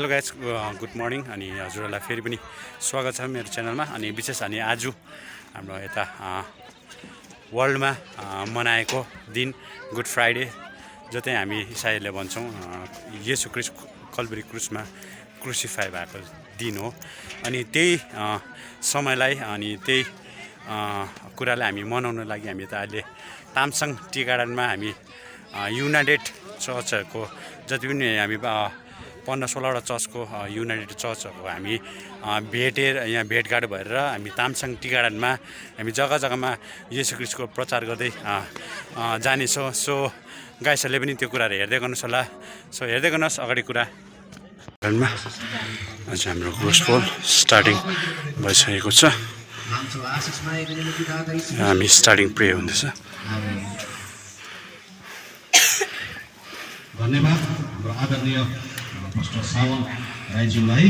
Hello guys good morning अनि हजुरहरूलाई फेरि पनि स्वागत छ मेरो च्यानलमा। अनि विशेष हामी आज हाम्रो यता वर्ल्डमा मनाएको दिन गुड फ्राइडे, जो चाहिँ हामी इसाईहरूले भन्छौँ येशू ख्रीष्ट कल्भरी क्रुसमा क्रुसिफाई भएको दिन हो। अनि त्यही समयलाई अनि त्यही कुरालाई हामी मनाउन लागि हामी त अहिले तामसाङ टी गार्डनमा हामी युनाइटेड चर्चहरूको जति पनि हामी 15-16वटा चर्चको युनाइटेड चर्चहरूको हामी भेटेर यहाँ भेटघाट भएर हामी तामसाङ टी गार्डनमा हामी जग्गा जग्गामा येशू ख्रीष्टको प्रचार गर्दै जानेछौँ। सो गाइसहरूले पनि त्यो कुराहरू हेर्दै गर्नुहोस् होला। सो हेर्दै गर्नुहोस् अगाडि कुरा। आज हाम्रो गोस्पेल स्टार्टिङ भइसकेको छ। हामी स्टार्टिङ प्रे हुँदैछ। धन्यवाद हाम्रो आदरणीय पास्टर सावन राईज्यूलाई।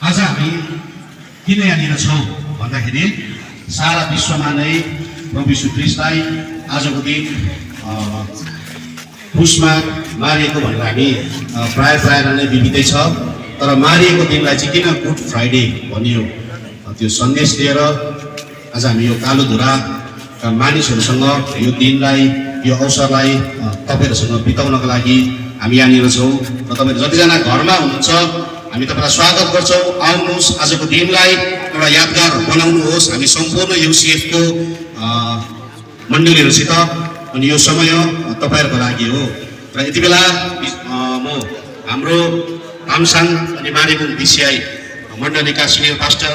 आज हामी किन यहाँनिर छौँ भन्दाखेरि सारा विश्वमा नै प्रभु यीशु ख्रीष्टलाई आजको दिन क्रुसमा मारिएको भनेर हामी प्राय नै विदितै छ। तर मारिएको दिनलाई चाहिँ किन गुड फ्राइडे भनियो, त्यो सन्देश लिएर आज हामी यो कालो धुराका मानिसहरूसँग यो दिनलाई यो अवसरलाई तपाईँहरूसँग बिताउनको लागि हामी यहाँनिर छौँ। र तपाईँहरू जतिजना घरमा हुनुहुन्छ हामी तपाईँलाई स्वागत गर्छौँ। आउनुहोस्, आजको दिनलाई एउटा यादगार बनाउनुहोस्। हामी सम्पूर्ण युसिएफको मण्डलीहरूसित अनि यो समय तपाईँहरूको लागि हो। र यति बेला म हाम्रो तामसाङ अनि मारिबुङ बिसिआई मण्डलीका सिनियर पास्टर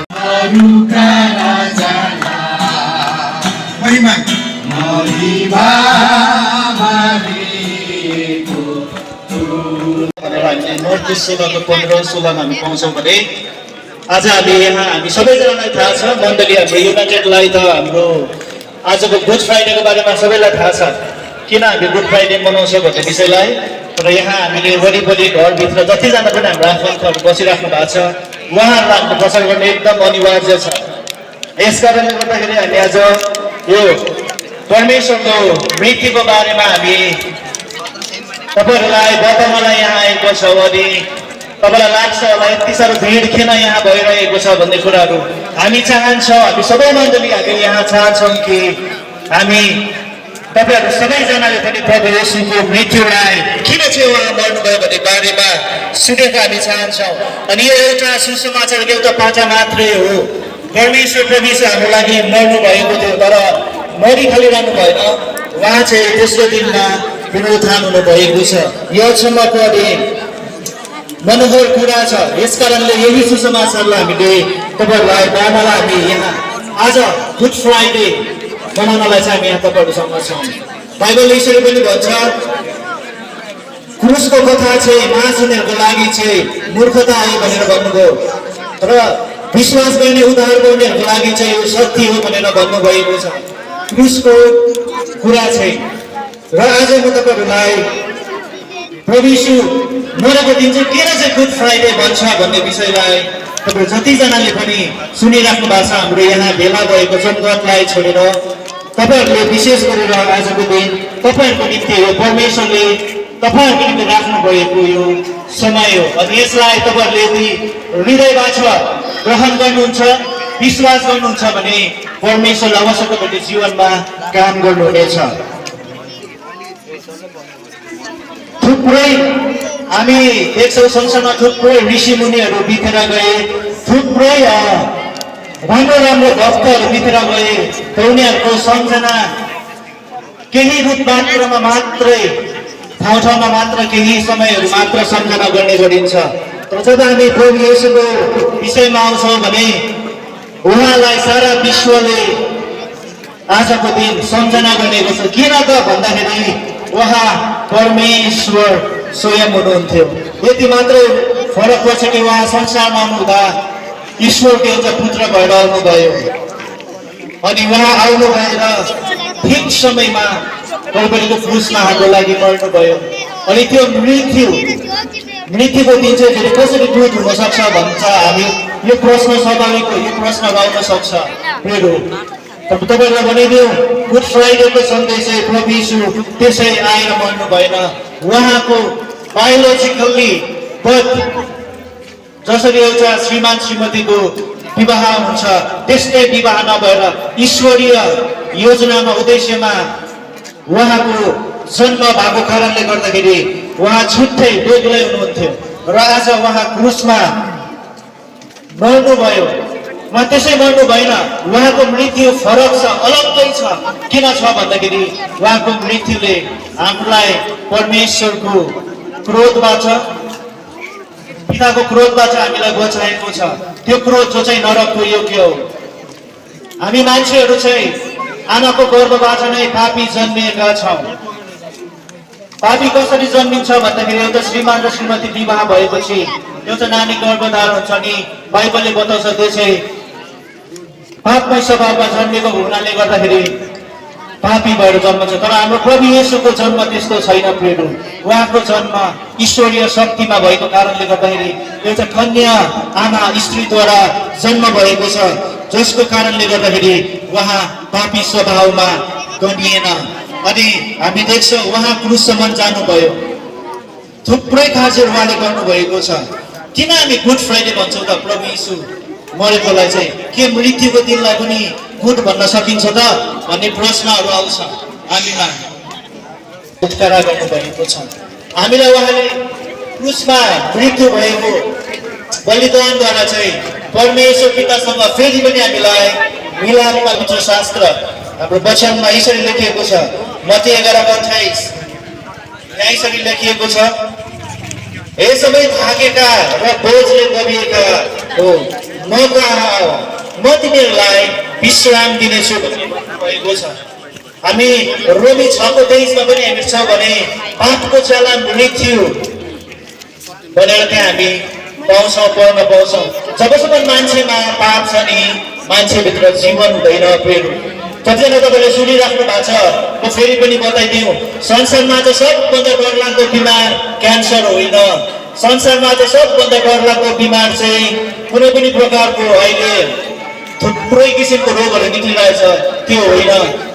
नोटिस 15-16 हामी पाउँछौँ भने आज हामी सबैजनालाई थाहा छ, मण्डली हाम्रो युनाइटेडलाई त हाम्रो आजको गुड फ्राइडेको बारेमा सबैलाई थाहा छ किन हामी गुड फ्राइडे मनाउँछौँ भन्ने विषयलाई। र यहाँ हामीले वरिपरि घरभित्र जतिजना पनि हाम्रो आफन्तहरू बसिराख्नु भएको छ उहाँहरूलाई हाम्रो प्रचार गर्ने एकदम अनिवार्य छ। यस कारणले गर्दाखेरि हामी आज यो परमेश्वरको मृत्युको बारेमा हामी तपाईँहरूलाई बताउनलाई यहाँ आएको छ। अनि तपाईँलाई लाग्छ होला यति साह्रो भिड किन यहाँ भइरहेको छ भन्ने कुराहरू हामी चाहन्छौँ। हामी सबै मण्डली हामी यहाँ चाहन्छौँ कि हामी तपाईँहरू सबैजनाले पनि प्रभु येशूको मृत्युलाई किन चाहिँ उहाँ मर्नुभयो भन्ने बारेमा सुनेको हामी चाहन्छौँ। अनि यो एउटा सुसमाचारको एउटा पाटा मात्रै हो। परमेश्वर प्रभु येशू हाम्रो लागि मर्नु भएको थियो, तर मरि खाली रहनु भएन, उहाँ चाहिँ तेस्रो दिनमा पुनरुत्थान हुनुभएको छ। यो क्षमको अनि मनोहर कुरा छ। यस कारणले यही सुसमाचारलाई हामीले तपाईँहरूलाई बाबालाई हामी यहाँ आज गुड फ्राइडे मनाउनलाई चाहिँ हामी यहाँ तपाईँहरूसँग छौँ। बाइबलले यसरी पनि भन्छ क्रुसको कथा चाहिँ महासुनेहरूको लागि चाहिँ मूर्खता आयो भनेर भन्नुभयो, र विश्वास गर्ने उद्धार गर्नेहरूको लागि चाहिँ यो शक्ति हो भनेर भन्नुभएको छ क्रुसको कुरा चाहिँ। र आज म तपाईँहरूलाई प्रभु येशू मरेको दिन चाहिँ किन चाहिँ गुड फ्राइडे भन्छ भन्ने विषयलाई तपाईँहरू जतिजनाले पनि सुनिराख्नु भएको छ हाम्रो यहाँ भेला भएको जनगणलाई छोडेर तपाईँहरूले विशेष गरेर आजको दिन तपाईँहरूको निम्ति हो, परमेश्वरले तपाईँहरूको निम्ति राख्नु भएको यो समय हो। अनि यसलाई तपाईँहरूले यदि हृदयबाट ग्रहण गर्नुहुन्छ, विश्वास गर्नुहुन्छ भने परमेश्वरले अवश्य तपाईँको जीवनमा काम गर्नुहुनेछ। थुप्रै हामी देख्छौँ संसारमा थुप्रै ऋषि मुनिहरू बितेर गए, थुप्रै राम्रो राम्रो भक्तहरू बितेर गए। त उनीहरूको सम्झना केही रूप मात्रमा मात्रै ठाउँमा मात्र केही समयहरू मात्र सम्झना गर्ने गरिन्छ। तर जब हामी प्रभु येशूको विषयमा आउँछौँ भने उहाँलाई सारा विश्वले आजको दिन सम्झना गर्ने गर्छ। किन त भन्दाखेरि उहाँ परमेश्वर स्वयं हुनुहुन्थ्यो। यति मात्रै फरक पर्छ कि उहाँ संसारमा आउनुहुँदा ईश्वरको एउटा पुत्र भएर आउनुभयो। अनि उहाँ आउनु भएर ठिक समयमा कल्भरीको क्रुसमा हाम्रो लागि मर्नुभयो। अनि त्यो मृत्युको दिन चाहिँ कसरी दूर हुन सक्छ भन्छ हामी यो प्रश्न स्वाभाविक हो, यो प्रश्न आउन सक्छ। तपाईँहरूलाई भनिदिउँ गुड फ्राइडेको सन्देश चाहिँ प्रभु येशू त्यसै आएर मर्नु भएन, उहाँको बायोलोजिकल्ली बर्थ जसरी एउटा श्रीमान श्रीमतीको विवाह हुन्छ त्यस्तै विवाह नभएर ईश्वरीय योजनामा उद्देश्यमा उहाँको जन्म भएको कारणले गर्दाखेरि उहाँ छुट्टै बेग्लै हुनुहुन्थ्यो र आज उहाँ क्रुसमा मर्नुभयो। उहाँ त्यसै मर्नु भएन, उहाँको मृत्यु फरक छ, अलग्गै छ। किन छ भन्दाखेरि उहाँको मृत्युले हामीलाई परमेश्वरको क्रोधबाट, पिताको क्रोधबाट हामीलाई बचाएको छ। त्यो क्रोध जो चाहिँ नरकको योग्य हो। हामी मान्छेहरू चाहिँ आमाको गर्भबाट नै पापी जन्मिएका छौँ। पापी कसरी जन्मिन्छ भन्दाखेरि एउटा श्रीमान र श्रीमती विवाह भएपछि एउटा नानी गर्भधारण हुन्छ नि बाइबलले बताउँछ त्यो चाहिँ पापमय स्वभावमा जन्मेको हुनाले गर्दाखेरि पापी भएर जन्मन्छ। तर हाम्रो प्रभु येशूको जन्म त्यस्तो छैन प्रियहरू। उहाँको जन्म ईश्वरीय शक्तिमा भएको कारणले गर्दाखेरि एउटा कन्या आमा स्त्रीद्वारा जन्म भएको छ, जसको कारणले गर्दाखेरि उहाँ पापी स्वभावमा गनिएन। अनि हामी देख्छौँ उहाँ क्रुससम्म जानुभयो, थुप्रै कार्यहरू उहाँले गर्नुभएको छ। किन हामी गुड फ्राइडे भन्छौँ त? प्रभु यीशु मरेकोलाई चाहिँ के मृत्युको दिनलाई पनि गुड भन्न सकिन्छ त भन्ने प्रश्नहरू आउँछ हामीमा। छुटकारा गर्नुभएको छ हामीलाई। उहाँले क्रुसमा मृत्यु भएको बलिदानद्वारा चाहिँ परमेश्वर पितासँग फेरि पनि हामीलाई मिलापमा पवित्र शास्त्र हाम्रो वचनमा यसरी लेखिएको छ, मत्ती 11:28 यहाँ यसरी लेखिएको छ, हे सबै थाकेका र बोझले दबिएका हो म कहाँ आऊ, म तिमीहरूलाई विश्राम दिनेछु भन्ने भन्नुभएको छ। हामी रोमी 6:23 पनि हेर्छौँ भने पापको चाला मृत्यु भनेर त्यहाँ हामी पाउँछौँ, पढ्न पाउँछौँ। जबसम्म मान्छेमा पाप छ नि मान्छेभित्र जीवन हुँदैन। फेरि कतिजना तपाईँले सुनिराख्नु भएको छ, म फेरि पनि बताइदिउँ, संसारमा चाहिँ सबभन्दा डरलाग्दो बिमार क्यान्सर होइन। संसारमा चाहिँ सबभन्दा डरलाग्दो बिमार चाहिँ कुनै पनि प्रकारको अहिले थुप्रै किसिमको रोगहरू निक्लिरहेछ त्यो होइन।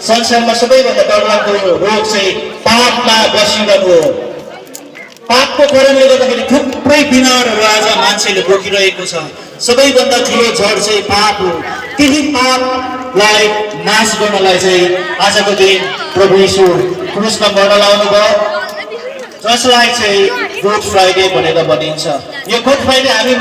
संसारमा सबैभन्दा डरलाग्दो रोग चाहिँ पापमा बसिरहनु हो। पापको कारणले गर्दाखेरि थुप्रै बिमारहरू आज मान्छेले बोकिरहेको छ। सबैभन्दा ठुलो जड चाहिँ पाप हो। त्यही पापलाई नाश गर्नलाई चाहिँ आजको दिन प्रभु यीशु क्रुसमा मर्न लाउनुभयो, जसलाई चाहिँ गुड फ्राइडे भनेर भनिन्छ। यो गुड फ्राइडे हामी